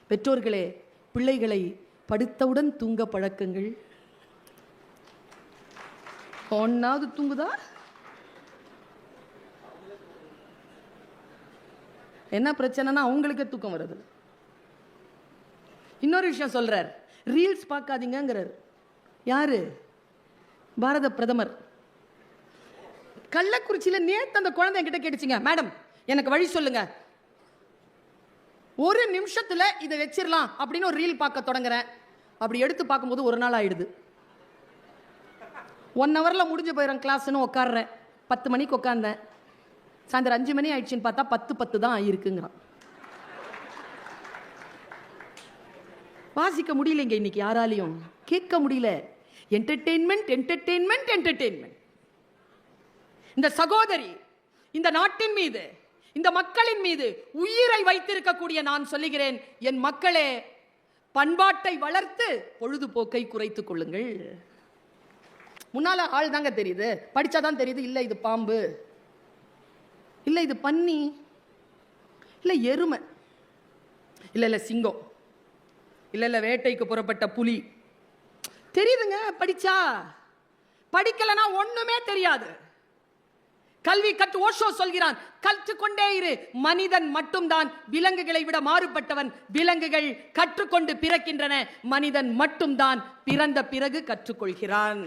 பெற்றோர்களே, பிள்ளைகளை படுத்தவுடன் தூங்க பழக்குங்கள். ஒன்னாவது தூங்குதா? என்ன பிரச்சனைனா அவங்களுக்கே தூக்கம் வருது. இன்னொரு விஷயம் சொல்றார், ரீல்ஸ் பார்க்காதீங்கிறார். யாரு? பாரத பிரதமர். கள்ளக்குறிச்சியில் நேற்று அந்த குழந்தை என்கிட்ட கேட்டுச்சுங்க, மேடம் எனக்கு வழி சொல்லுங்க, ஒரு நிமிஷத்துல இதை வச்சிடலாம் அப்படின்னு ஒரு ரீல் பார்க்க தொடங்குறேன். அப்படி எடுத்து பார்க்கும்போது ஒரு நாள் ஆயிடுது. 1 ஹவர்ல முடிஞ்சு போயிடும் கிளாஸ்ன்னு உட்காடுறேன். 10 மணிக்கு உட்காந்தேன், சாயந்தரம் 5 மணி ஆயிடுச்சுன்னு பார்த்தா 10:10 தான் ஆயிருக்குங்கிறான். வாசிக்க முடியலைங்க இன்னைக்கு, யாராலையும் கேட்க முடியல. Entertainment entertainment entertainment. இந்த சகோதரி இந்த நாட்டின் மீது, இந்த மக்களின் மீது உயிரை வைத்திருக்கக்கூடிய நான் சொல்லுகிறேன், என் மக்களே, பண்பாட்டை வளர்த்து பொழுதுபோக்கை குறைத்துக் கொள்ளுங்கள். முன்னால ஆள் தாங்க தெரியுது, படிச்சாதான் தெரியுது. இல்ல இது பாம்பு, இல்ல இது பன்னி, இல்ல எருமை, இல்ல சிங்கம், இல்ல வேட்டைக்கு புறப்பட்ட புலி. தெரியுதுங்க படிச்சா. படிக்கலனா ஒண்ணுமே தெரியாது. கல்வி கற்று ஓஷோ சொல்கிறான், கற்றுக்கொண்டே இரு. மனிதன் மட்டும்தான் விலங்குகளை விட மாறுபட்டவன். விலங்குகள் கற்றுக்கொண்டு பிறக்கின்றன, மனிதன் மட்டும்தான் பிறந்த பிறகு கற்றுக்கொள்கிறான்.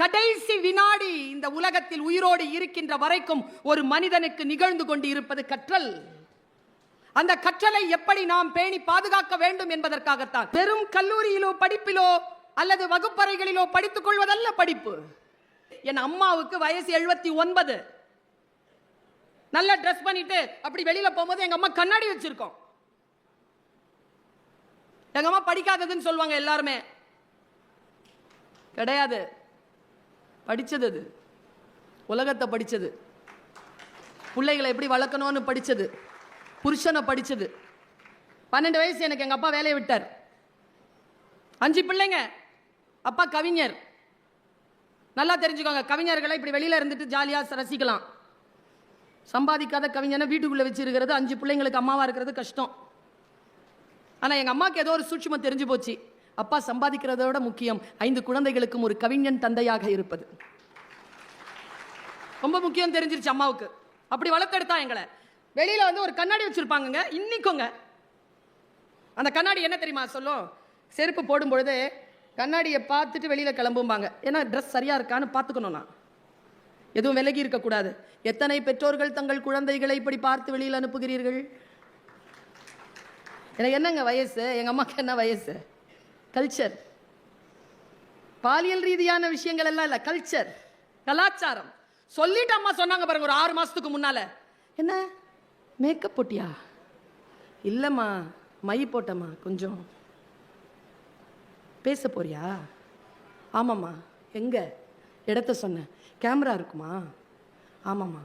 கடைசி வினாடி இந்த உலகத்தில் உயிரோடு இருக்கின்ற வரைக்கும் ஒரு மனிதனுக்கு நிகழ்ந்து கொண்டு இருப்பது கற்றல். அந்த கற்றலை எப்படி நாம் பேணி பாதுகாக்க வேண்டும் என்பதற்காகத்தான். வெறும் கல்லூரியிலோ படிப்பிலோ அல்லது வகுப்பறைகளிலோ படித்துக் கொள்வதல்ல படிப்பு. என் அம்மாவுக்கு வயசு 79. நல்லா ட்ரெஸ் பண்ணிட்டு அப்படி வெளியில போகும்போது எங்க அம்மா கண்ணாடி வச்சிருக்கோம். எங்க அம்மா படிக்காததுன்னு சொல்லுவாங்க எல்லாருமே. கிடையாது, படிச்சது. அது உலகத்தை படிச்சது, பிள்ளைகளை எப்படி வளர்க்கணும்னு படிச்சது, புருஷனை படிச்சது. 12 வயசு எனக்கு எங்க அப்பா வேலையை விட்டார். 5 பிள்ளைங்க, அப்பா கவிஞர். நல்லா தெரிஞ்சுக்கோங்க, கவிஞர்களை இப்படி வெளியில இருந்துட்டு ஜாலியா ரசிக்கலாம். சம்பாதிக்காத கவிஞனை வீட்டுக்குள்ள வச்சிருக்கிறது, 5 பிள்ளைங்களுக்கு அம்மாவா இருக்கிறது கஷ்டம். ஆனா எங்க அம்மாக்கு ஏதோ ஒரு சூட்சுமம் தெரிஞ்சு போச்சு, அப்பா சம்பாதிக்கிறதோட முக்கியம் 5 குழந்தைகளுக்கும் ஒரு கவிஞன் தந்தையாக இருப்பது ரொம்ப முக்கியம் தெரிஞ்சிருச்சு அம்மாவுக்கு. அப்படி வளர்த்தெடுத்தா எங்களை. வெளியில வந்து ஒரு கண்ணாடி வச்சிருப்பாங்க இன்னைக்குங்க. அந்த கண்ணாடி என்ன தெரியுமா சொல்லும்? செருப்பு போடும் பொழுது கண்ணாடியை பார்த்துட்டு வெளியில கிளம்பும்பாங்க. ஏன்னா ட்ரெஸ் சரியா இருக்கான்னு பார்த்துக்கணும், நான் எதுவும் விலகி இருக்கக்கூடாது. எத்தனை பெற்றோர்கள் தங்கள் குழந்தைகளை இப்படி பார்த்து வெளியில் அனுப்புகிறீர்கள்? எனக்கு என்னங்க வயசு, எங்க அம்மாக்கு என்ன வயசு? கல்ச்சர், பாலியல் ரீதியான விஷயங்கள் எல்லாம் இல்ல, கல்ச்சர், கலாச்சாரம். சொல்லிட்டு அம்மா சொன்னாங்க பாருங்க ஒரு 6 மாசத்துக்கு முன்னால, என்ன மேக்கப் போட்டியா? இல்லம்மா மை போட்டம்மா. கொஞ்சம் பேச போறியா? ஆமாம்மா. எங்க இடத்த சொன்ன? கேமரா இருக்குமா? ஆமாம்மா.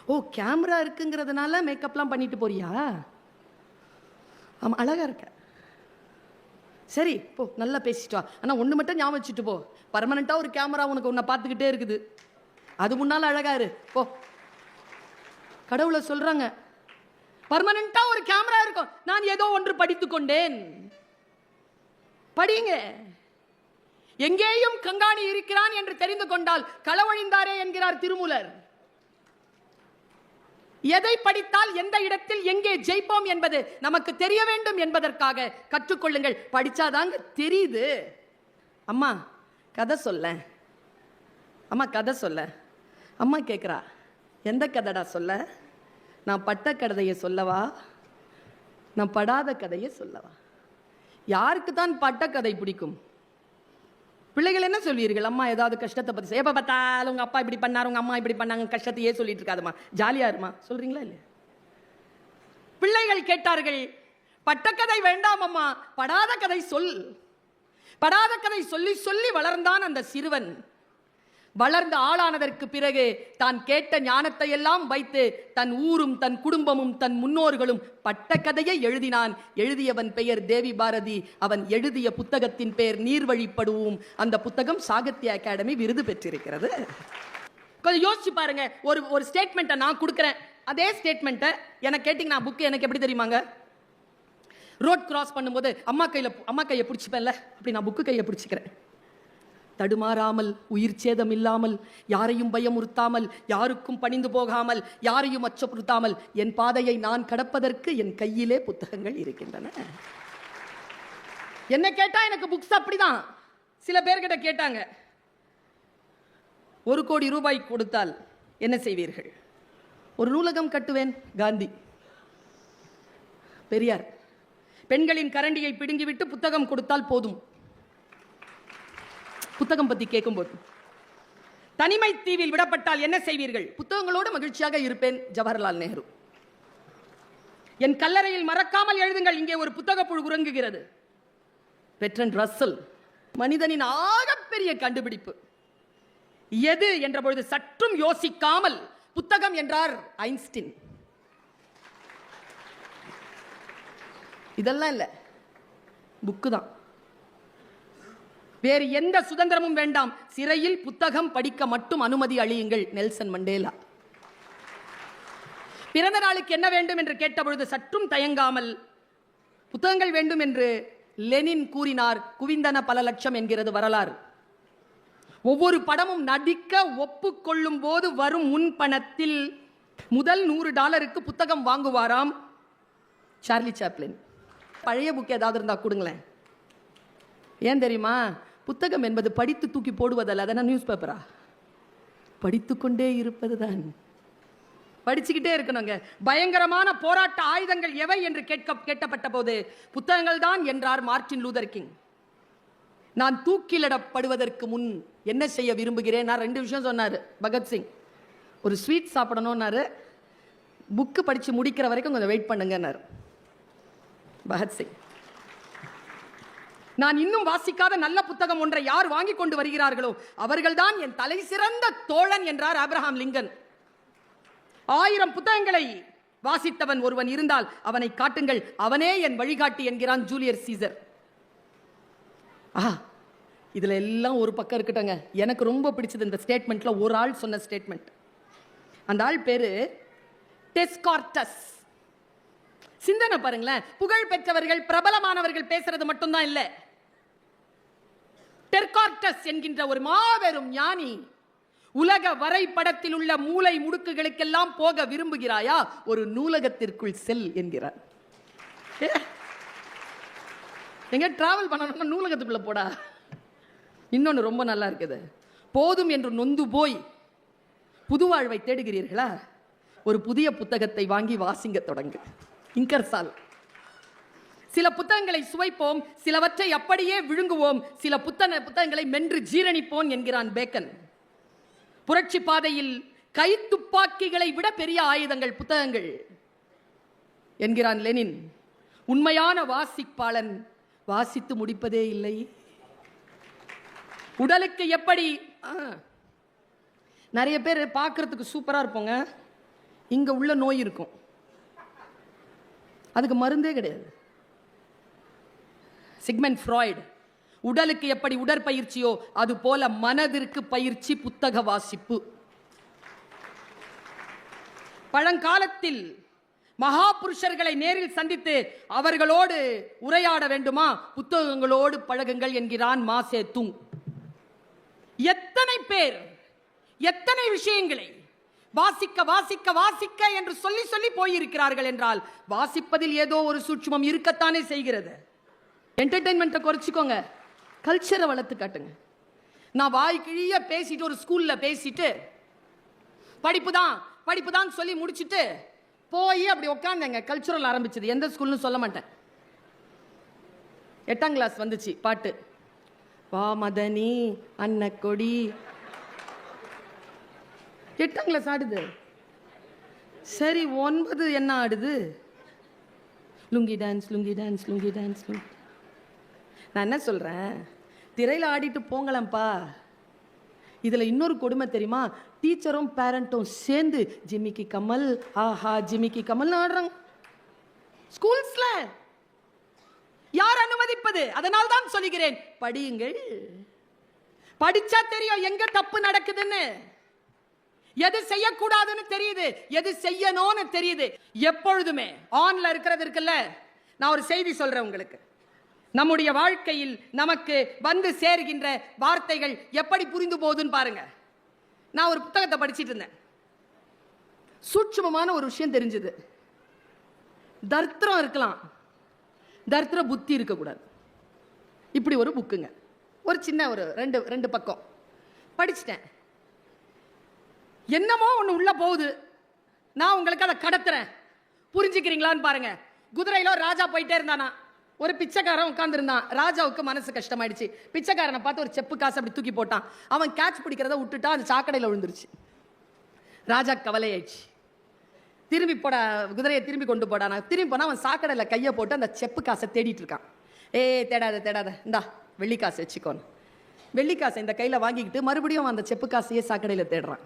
ஓ கேமரா இருக்குங்கிறதுனால மேக்கப்லாம் பண்ணிட்டு போறியா? ஆமா அழகா இருக்க. சரி போ, நல்லா பேசிட்டு வா. ஆனால் ஒன்று மட்டும் ஞாபகம் வச்சுட்டு போ, பர்மனெண்ட்டாக ஒரு கேமரா உனக்கு உன்னை பார்த்துக்கிட்டே இருக்குது. அது முன்னால் அழகா இரு போ. கடவுளை சொல்றாங்க, பர்மனெண்டா ஒரு கேமரா இருக்கும். நான் ஏதோ ஒன்று படித்துக் கொண்டேன். படிங்க. எங்கேயும் கங்காணி இருக்கிறான் என்று தெரிந்து கொண்டால் களவழிந்தாரே என்கிறார் திருமூலர். எதை படித்தால் எந்த இடத்தில் எங்கே ஜெயிப்போம் என்பது நமக்கு தெரிய வேண்டும் என்பதற்காக கற்றுக்கொள்ளுங்கள். படிச்சாதாங்க தெரியுது. அம்மா கதை சொல்ல, அம்மா கதை சொல்ல. அம்மா கேட்குறா, எந்த கதைடா சொல்ல? நான் பட்ட கதையை சொல்லவா, நான் படாத கதையை சொல்லவா? யாருக்கு தான் பட்ட கதை பிடிக்கும்? பிள்ளைகள் என்ன சொல்வீர்கள்? அம்மா ஏதாவது கஷ்டத்தை பற்றி, எப்போ பார்த்தாலும் உங்க அப்பா இப்படி பண்ணாரு, உங்க அம்மா இப்படி பண்ணாங்க, கஷ்டத்தையே சொல்லிட்டு இருக்காதுமா, ஜாலியா இருமா சொல்றீங்களா இல்லையா? பிள்ளைகள் கேட்டார்கள், பட்டக்கதை வேண்டாம் அம்மா, படாத கதை சொல். படாத கதை சொல்லி சொல்லி வளர்ந்தான் அந்த சிறுவன். வளர்ந்து ஆளானதற்கு பிறகு தான் கேட்ட ஞானத்தை எல்லாம் வைத்து தன் ஊரும் தன் குடும்பமும் தன் முன்னோர்களும் பட்ட கதையை எழுதினான். எழுதியவன் பெயர் தேவி பாரதி. அவன் எழுதிய புத்தகத்தின் பெயர் நீர்வழிப்படுவோம். அந்த புத்தகம் சாகித்ய அகாடமி விருது பெற்றிருக்கிறது. கொஞ்சம் யோசிச்சு பாருங்க. ஒரு ஸ்டேட்மெண்ட்டை நான் கொடுக்குறேன், அதே ஸ்டேட்மெண்ட்டை எனக்கு கேட்டிங்கன்னா புக்கு எனக்கு எப்படி தெரியுமாங்க? ரோட் கிராஸ் பண்ணும்போது அம்மா கையை பிடிச்சிப்பேன்ல, அப்படி நான் புக்கு கையை பிடிச்சிக்கிறேன். தடுமாறாமல், உயிர் சேதம் இல்லாமல், யாரையும் பயமுறுத்தாமல், யாருக்கும் பணிந்து போகாமல், யாரையும் அச்சப்படுத்தாமல் என் பாதையை நான் கடப்பதற்கு என் கையிலே புத்தகங்கள் இருக்கின்றன. என்ன கேட்டா எனக்கு புக்ஸ் அப்படிதான். சில பேர்கிட்ட கேட்டாங்க, 1 கோடி ரூபாய் கொடுத்தால் என்ன செய்வீர்கள்? ஒரு நூலகம் கட்டுவேன். காந்தி, பெரியார். பெண்களின் கரண்டியை பிடுங்கிவிட்டு புத்தகம் கொடுத்தால் போதும். புத்தகம் பத்தி கேட்கும்போது, தனிமை தீவில் விடப்பட்டால் என்ன செய்வீர்கள்? புத்தகங்களோடு மகிழ்ச்சியாக இருப்பேன். ஜவஹர்லால் நேரு. என் கல்லறையில் மறக்காமல் எழுதுங்கள், இங்கே ஒரு புத்தக புழு உறங்குகிறது. Bertrand Russell. மனிதனின் ஆகப்பெரிய கண்டுபிடிப்பு எது என்ற பொழுது சற்றும் யோசிக்காமல் புத்தகம் என்றார் ஐன்ஸ்டீன். இதெல்லாம் இல்ல, புக்கு தான். வேறு எந்த சுதந்திரமும் வேண்டாம், சிறையில் புத்தகம் படிக்க மட்டும் அனுமதி அளியுங்கள். Nelson Mandela. பிறந்த நாளுக்கு என்ன வேண்டும் என்று கேட்டபொழுது சற்றும் தயங்காமல் புத்தகங்கள் வேண்டும் என்று லெனின் கூறினார். குவிந்தன பல லட்சம் என்கிறது வரலாறு. ஒவ்வொரு படமும் நடிக்க ஒப்புக்கொள்ளும் போது வரும் முன்பணத்தில் முதல் $100 புத்தகம் வாங்குவாராம் சார்லி சாப்ளின். பழைய புக் ஏதாவது இருந்தா கொடுங்களேன். ஏன் தெரியுமா? புத்தகம் என்பது படித்து தூக்கி போடுவதல்ல. அதனால் நியூஸ் பேப்பரா? படித்துக்கொண்டே இருப்பதுதான். படிச்சுக்கிட்டே இருக்கணுங்க. பயங்கரமான போராட்ட ஆயுதங்கள் எவை என்று கேட்கப்பட்ட போது புத்தகங்கள் தான் என்றார் மார்ட்டின் லூதர் கிங். நான் தூக்கிலிடப்படுவதற்கு முன் என்ன செய்ய விரும்புகிறேன்? நான் 2 விஷயம் சொன்னார் பகத்சிங். ஒரு ஸ்வீட் சாப்பிடணும்னாரு, புக்கு படித்து முடிக்கிற வரைக்கும் கொஞ்சம் வெயிட் பண்ணுங்கன்னாரு பகத்சிங். நான் இன்னும் வாசிக்காத நல்ல புத்தகம் ஒன்றை யார் வாங்கி கொண்டு வருகிறார்களோ அவர்கள்தான் என் தலை சிறந்த தோழன் என்றார் ஆபிரகாம் லிங்கன். 1000 புத்தகங்களை வாசித்தவன் ஒருவன் இருந்தால் அவனை காட்டுங்கள், அவனே என் வழிகாட்டி என்கிறான் ஜூலியஸ் சீசர். இதுல எல்லாம் ஒரு பக்கம் இருக்கட்டங்க. எனக்கு ரொம்ப பிடிச்சது இந்த ஸ்டேட்மெண்ட்ல ஒரு ஆள் சொன்ன ஸ்டேட்மெண்ட். அந்த ஆள் பேரு டெஸ்கார்டஸ். சிந்தனை பாருங்களேன். புகழ் பெற்றவர்கள், பிரபலமானவர்கள் பேசுறது மட்டும்தான் இல்ல. டெஸ்கார்டஸ் என்கின்ற ஒரு மாபெரும் ஞானி, உலக வரைபடத்தில் உள்ள மூலை முடுக்குகளுக்கெல்லாம் போக விரும்புகிறாயா? ஒரு நூலகத்திற்குள் செல் என்கிறார். எங்க டிராவல் பண்ணணும்னா நூலகத்துக்குள்ள போடா. இன்னொன்று ரொம்ப நல்லா இருக்குது. போதும் என்று நொந்து போய் புது வாழ்வை தேடுகிறீர்களா? ஒரு புதிய புத்தகத்தை வாங்கி வாசிங்க தொடங்கு. இங்கர்சால். சில புத்தகங்களை சுவைப்போம், சிலவற்றை அப்படியே விழுங்குவோம், சில புத்தகங்களை மென்று ஜீரணிப்போம் என்கிறான் பேக்கன். புரட்சி பாதையில் கை துப்பாக்கிகளை விட பெரிய ஆயுதங்கள் புத்தகங்கள் என்கிறான் லெனின். உண்மையான வாசிப்பாளன் வாசித்து முடிப்பதே இல்லை. உடலுக்கு எப்படி நிறைய பேர் பார்க்கறதுக்கு சூப்பரா இருப்போங்க, இங்க உள்ள நோய் இருக்கும், அதுக்கு மருந்தே கிடையாது. சிக்மண்ட் ஃப்ராய்டு, உடலுக்கு எப்படி உடற்பயிற்சியோ அது போல மனதிற்கு பயிற்சி புத்தக வாசிப்பு. பழங்காலத்தில் மகா புருஷர்களை நேரில் சந்தித்து அவர்களோடு உரையாட வேண்டுமா? புத்தகங்களோடு பழகுங்கள் என்கிறான் மா சே துங். எத்தனை பேர் எத்தனை விஷயங்களை வாசிக்க வாசிக்க வாசிக்க என்று சொல்லி சொல்லி போயிருக்கிறார்கள் என்றால் வாசிப்பதில் ஏதோ ஒரு சூட்சுமம் இருக்கத்தானே செய்கிறது. என்டர்டெயின்மெண்ட்டை குறைச்சிக்கோங்க, கல்ச்சரை வளர்த்து காட்டுங்க. நான் வாய் கிழிய பேசிட்டு ஒரு ஸ்கூல்ல பேசிட்டு படிப்பு தான் சொல்லி முடிச்சுட்டு போய் அப்படி உட்காந்தங்க. கல்ச்சுரல் ஆரம்பிச்சது. எந்த ஸ்கூல்னு சொல்ல மாட்டேன். 8ஆம் கிளாஸ் வந்துச்சு. பாட்டு வா மதனி அன்னக்கொடி. 8ஆம் கிளாஸ் ஆடுது. சரி 9 என்ன ஆடுது? Lungi dance lungi dance lungi dance. நான் என்ன சொல்றேன், திரையில ஆடிட்டு போங்களேன்ப்பா. இதுல இன்னொரு கொடுமை தெரியுமா? டீச்சரும் பேரண்ட்டும் சேர்ந்து ஜிமிக்கி கமல், ஆஹா ஜிமிக்கி கமல் ஆடுறாங்க ஸ்கூல்ஸ்ல. யார் அனுமதிப்பது? அதனால் தான் சொல்லுகிறேன், படியுங்கள். படிச்சா தெரியும் எங்க தப்பு நடக்குதுன்னு, எது செய்யக்கூடாதுன்னு தெரியுது, எது செய்யணும்னு தெரியுது. எப்பொழுதுமே ஆன்ல இருக்கிறது இருக்குல்ல, நான் ஒரு செய்தி சொல்றேன் உங்களுக்கு. நம்முடைய வாழ்க்கையில் நமக்கு வந்து சேர்கின்ற வார்த்தைகள் எப்படி புரிந்து போகுதுன்னு பாருங்க. நான் ஒரு புத்தகத்தை படிச்சிட்டு இருந்தேன். சூட்சுமமான ஒரு விஷயம் தெரிஞ்சது. தர்த்திரம் இருக்கலாம், தர்த்திர புத்தி இருக்கக்கூடாது. இப்படி ஒரு புக்குங்க, ஒரு சின்ன ஒரு ரெண்டு பக்கம் படிச்சிட்டேன். என்னமோ ஒன்று உள்ள போகுது, நான் உங்களுக்கு அதை கடத்துறேன், புரிஞ்சுக்கிறீங்களான்னு பாருங்க. குதிரையில ராஜா போயிட்டே இருந்தானா, ஒரு பிச்சைக்காரன் உட்கார்ந்துருந்தான். ராஜாவுக்கு மனசு கஷ்டமாயிடுச்சு. பிச்சைக்காரனை பார்த்து ஒரு செப்பு காசு அப்படி தூக்கி போட்டான். அவன் கேட்ச் பிடிக்கிறத விட்டுட்டா, அது சாக்கடையில் விழுந்துருச்சு. ராஜா கவலையாயிடுச்சு. திரும்பி போடா, குதிரையை திரும்பி கொண்டு போடா. நான் திரும்பி போனா அவன் சாக்கடையில் கையை போட்டு அந்த செப்பு காசை தேடிட்டு இருக்கான். தேடாத இந்தா வெள்ளிக்காசு வச்சுக்கோன்னு. வெள்ளிக்காசை இந்த கையில் வாங்கிக்கிட்டு மறுபடியும் அந்த செப்பு காசையே சாக்கடையில் தேடுறான்.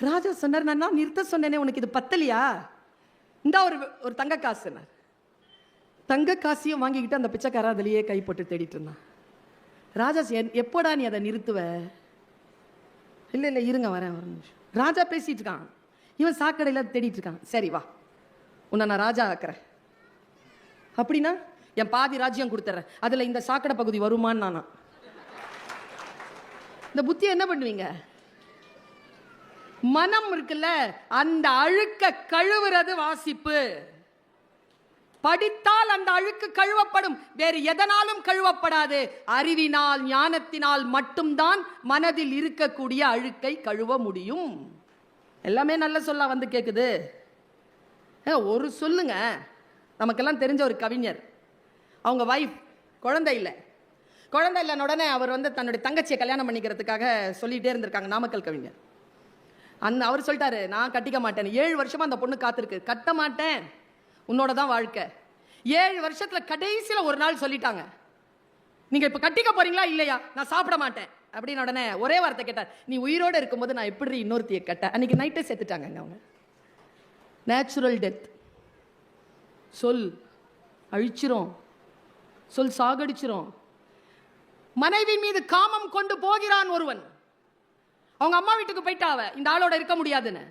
ராஜா சொன்னார், நான் நிறுத்த சொன்னேனே, உனக்கு இது பத்தலையா? இந்தா ஒரு தங்க காசு. தங்க காசையும் வாங்கிக்கிட்டு அந்த பிச்சைக்காரன் அதிலேயே கை போட்டு தேடிட்டு இருந்தான். ராஜா, எப்போடா நீ அதை நிறுத்துவ? இல்லை இருங்க, வரேன் ஒரு நிமிஷம். ராஜா பேசிட்டு இருக்கான், இவன் சாக்கடையில் தேடிட்டு இருக்கான். சரி வா, உன்னை நான் ராஜா ஆக்குறேன். அப்படின்னா என் பாதி ராஜ்யம் கொடுத்துறேன், அதில் இந்த சாக்கடை பகுதி வருமான்னு நானா? இந்த புத்தியை என்ன பண்ணுவீங்க? மனம் இருக்குல்ல, அந்த அழுக்க கழுவுறது வாசிப்பு. படித்தால் அந்த அழுக்கு கழுவப்படும், வேறு எதனாலும் கழுவப்படாது. அறிவினால், ஞானத்தினால் மட்டும்தான் மனதில் இருக்கக்கூடிய அழுக்கை கழுவ முடியும். எல்லாமே நல்ல சொல்ல வந்து கேட்குது. ஒரு சொல்லுங்க, நமக்கெல்லாம் தெரிஞ்ச ஒரு கவிஞர், அவங்க வைஃப் குழந்தை இல்லைன்னு உடனே அவர் வந்து தன்னுடைய தங்கச்சியை கல்யாணம் பண்ணிக்கிறதுக்காக சொல்லிகிட்டே இருந்திருக்காங்க. நாமக்கல் கவிஞர். அவர் சொல்லிட்டாரு, நான் கட்டிக்க மாட்டேன். 7 வருஷமா அந்த பொண்ணு காத்திருக்கு. கட்ட மாட்டேன், உன்னோட தான் வாழ்க்கை. 7 வருஷத்துல கடைசியில் ஒரு நாள் சொல்லிட்டாங்க, நீங்க இப்ப கட்டிக்க போறீங்களா இல்லையா? நான் சாப்பிட மாட்டேன் அப்படின்னு உடனே ஒரே வார்த்தை கேட்டார், நீ உயிரோடு இருக்கும்போது நான் எப்படி இன்னொருத்தியை கட்ட? அன்னைக்கு நைட்டே செத்துட்டாங்க அவங்க. Natural death. சொல் அழிச்சிரும், சொல் சாகடிச்சிரும். மனைவி மீது காமம் கொண்டு போகிறான் ஒருவன். அவங்க அம்மா வீட்டுக்கு போயிட்டாவ, இந்த ஆளோட இருக்க முடியாதுன்னு.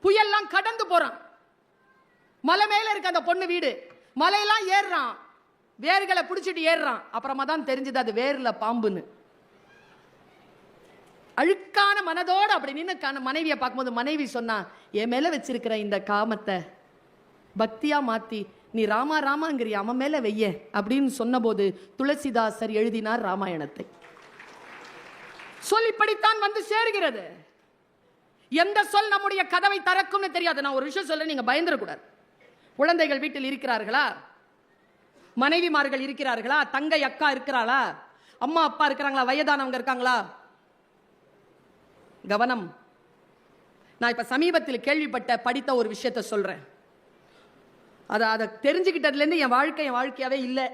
புயல்லாம் கடந்து போறான். மலை மேல இருக்க அந்த பொண்ணு வீடு, மலையெல்லாம் ஏறுறான், வேர்களை பிடிச்சிட்டு ஏறுறான். அப்புறமா தான் தெரிஞ்சது அது வேர்ல பாம்புன்னு. அழுக்கான மனதோடு அப்படி நின்று மனைவியை பார்க்கும்போது மனைவி சொன்னா, என் மேல வச்சிருக்கிற இந்த காமத்தை பக்தியா மாத்தி நீ ராமா ராமாங்கிறிய அவன் மேல வெய்ய அப்படின்னு சொன்னபோது துளசிதாசர் எழுதினார் ராமாயணத்தை. சொல் இப்படித்தான் வந்து சேர்கிறது. எந்த சொல் நம்முடைய கதவை திறக்கும்னு தெரியாது. நான் ஒரு விஷயம் சொல்ல, நீங்க பயந்துடக்கூடாது. குழந்தைகள் வீட்டில் இருக்கிறார்களா? மனைவிமார்கள் இருக்கிறார்களா? தங்கை அக்கா இருக்கிறாளா? அம்மா அப்பா இருக்கிறாங்களா? வயதானவங்க இருக்காங்களா? கவனம். நான் இப்ப சமீபத்தில் கேள்விப்பட்ட படித்த ஒரு விஷயத்தை சொல்றேன். அதை தெரிஞ்சுக்கிட்டதுலேருந்து என் வாழ்க்கையாவே இல்லை.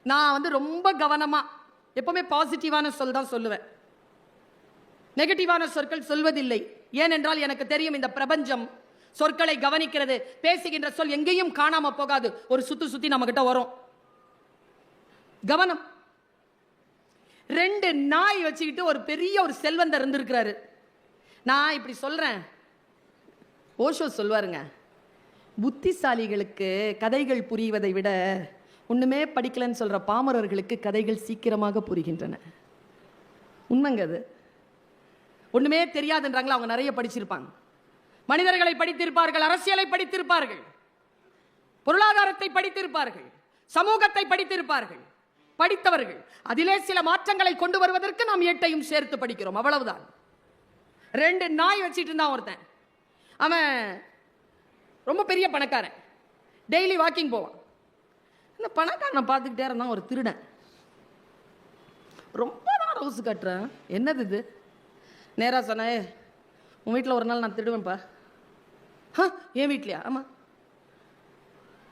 நான் வந்து ரொம்ப கவனமா எப்பவுமே பாசிட்டிவான சொல் தான் சொல்லுவேன், நெகட்டிவான சொற்கள் சொல்வதில்லை. ஏனென்றால் எனக்கு தெரியும், இந்த பிரபஞ்சம் சொற்களை கவனிக்கிறது. பேசுகின்ற சொல் எங்கேயும் காணாம போகாது, ஒரு சுத்தி நம்ம கிட்ட வரும். கவனம். 2 நாய் வச்சுக்கிட்டு ஒரு பெரிய ஒரு செல்வந்தர் இருந்திருக்கிறாரு. நான் இப்படி சொல்றேன், ஓஷோ சொல்வாருங்க, புத்திசாலிகளுக்கு கதைகள் புரிவதை விட ஒண்ணுமே படிக்கலன்னு சொல்ற பாமரர்களுக்கு கதைகள் சீக்கிரமாக புரிகின்றன. உண்மைங்க அது. ஒண்ணுமே தெரியாதுன்றாங்களா, அவங்க நிறைய படிச்சிருப்பாங்க. மனிதர்களை படித்திருப்பார்கள், அரசியலை படித்திருப்பார்கள், பொருளாதாரத்தை படித்திருப்பார்கள், சமூகத்தை படித்திருப்பார்கள். படித்தவர்கள் அதிலே சில மாற்றங்களை கொண்டு வருவதற்கு நாம் 8ஐயும் சேர்த்து படிக்கிறோம், அவ்வளவுதான். 2 நாய் வச்சிட்டு இருந்தான் ஒருத்தன். அவன் ரொம்ப பெரிய பணக்காரன், டெய்லி வாக்கிங் போவான். இந்த பணக்காரனை பார்த்துக்கிட்டே இருந்தான் ஒரு திருடன். ரொம்ப தான் ரவுசு கட்டுறேன், என்னது இது? நேராக சொன்னேன், உன் வீட்டில் ஒரு நாள் நான் திருடுவேன்ப்பா. என் வீட்லையா? ஆமாம்,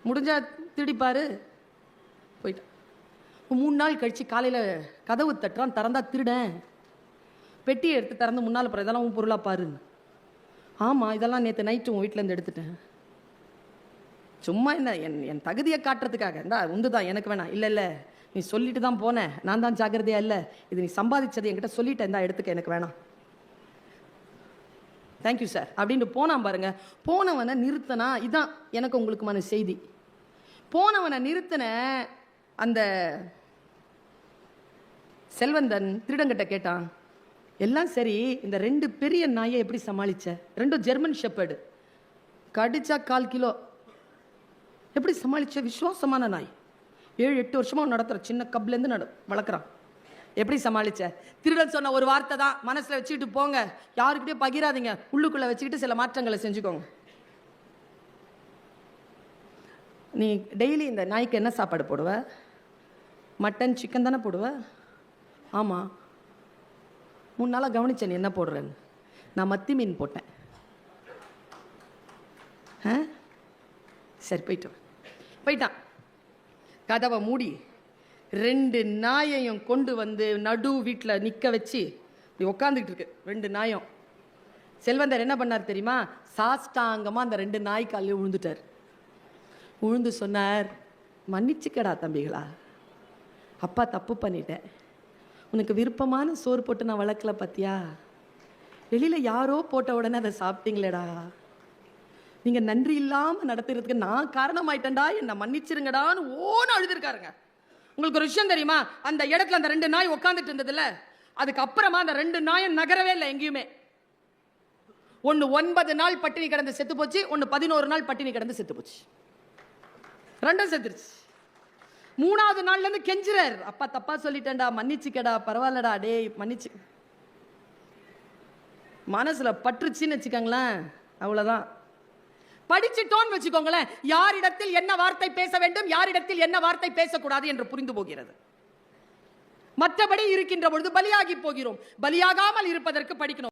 முடிஞ்சா திருடிப்பாரு. போயிட்டான். 3 நாள் கழிச்சு காலையில் கதவு தட்டுறான், திறந்தா திருடன். பெட்டியை எடுத்து திறந்து முன்னால் போகிற, இதெல்லாம் உன் பொருளாக பாருன்னு. ஆமாம், இதெல்லாம் நேற்று நைட்டு உன் வீட்டிலேருந்து எடுத்துட்டேன். சும்மா என்ன, என் தகுதியை காட்டுறதுக்காக. இந்தா உந்து தான், எனக்கு வேணாம். இல்லை நீ சொல்லிட்டு தான் போனேன், நான் தான் ஜாக்கிரதையா இல்லை, இது நீ சம்பாதிச்சது என்கிட்ட சொல்லிட்டேன், இந்தா எடுத்துக்க, எனக்கு வேணாம். தேங்க்யூ சார் அப்படின்னு போனான் பாருங்க. போனவனை நிறுத்தினா, இதான் எனக்கு உங்களுக்குமான செய்தி. போனவனை நிறுத்தின அந்த செல்வந்தன் திருடங்கிட்ட கேட்டான், எல்லாம் சரி, இந்த 2 பெரிய நாயை எப்படி சமாளிச்ச? 2 ஜெர்மன் ஷெப்பர்டு, கடிச்சா 1/4 கிலோ, எப்படி சமாளிச்ச? விசுவாசமான நாய், 7-8 வருஷமா நடத்துற, சின்ன கப்லேருந்து வளர்க்குறான், எப்படி சமாளிச்ச? திருடன் சொன்ன ஒரு வார்த்தை தான், மனசுல வச்சுக்கிட்டு போங்க, யாருக்கிட்டே பகிராதீங்க, உள்ளுக்குள்ள வச்சுக்கிட்டு சில மாற்றங்களை செஞ்சுக்கோங்க. நீ டெய்லி இந்த நாய்க்கு என்ன சாப்பாடு போடுவ? மட்டன் சிக்கன் தானே போடுவ? ஆமாம். 3 நாளாக கவனிச்சேன் நீ என்ன போடுறேன்னு. நான் மத்தி மீன் போட்டேன். சரி போயிட்டான். கதவை மூடி 2 நாயையும் கொண்டு வந்து நடு வீட்டில் நிற்க வச்சு இப்படி உட்காந்துக்கிட்டு இருக்கு 2 நாயும். செல்வந்தர் என்ன பண்ணார் தெரியுமா? சாஷ்டாங்கமாக அந்த 2 நாய் காலையும் விழுந்துட்டார். விழுந்து சொன்னார், மன்னிச்சுக்கடா தம்பிகளா, அப்பா தப்பு பண்ணிட்டேன், உனக்கு விருப்பமான சோறு போட்டு நான் வளர்க்கல பார்த்தியா, வெளியில் யாரோ போட்ட உடனே அதை சாப்பிட்டீங்களேடா, நீங்கள் நன்றி இல்லாமல் நடத்துறதுக்கு நான் காரணமாயிட்டேன்டா, என்னை மன்னிச்சிருங்கடான்னு ஓன்னு அழுதுருக்காருங்க. உங்களுக்கு ஒரு விஷயம் தெரியுமா? அந்த இடத்துல அந்த 2 நாய் உட்காந்துட்டு இருந்ததுல, அதுக்கப்புறமா அந்த 2 நாயும் நகரவே இல்லை எங்கேயுமே. ஒன்று 9 நாள் பட்டினி கிடந்து செத்து போச்சு, ஒன்று 11 நாள் பட்டினி கிடந்து செத்து போச்சு. 2 செத்துருச்சு. 3ஆவது நாள்ல இருந்து கெஞ்சுறார், அப்பா தப்பா சொல்லிட்டேன்டா, மன்னிச்சுக்கடா, பரவாயில்லடா, டே மன்னிச்சு. மனசுல பற்றுச்சின்னு வச்சுக்கோங்களேன், அவ்வளவுதான். படிச்சுட்டோன்னு வச்சுக்கோங்களேன், யாரிடத்தில் என்ன வார்த்தை பேச வேண்டும், யாரிடத்தில் என்ன வார்த்தை பேசக்கூடாது என்று புரிந்து போகிறது. மற்றபடி இருக்கின்ற பொழுது பலியாகி போகிறோம். பலியாகாமல் இருப்பதற்கு படிக்கணும்.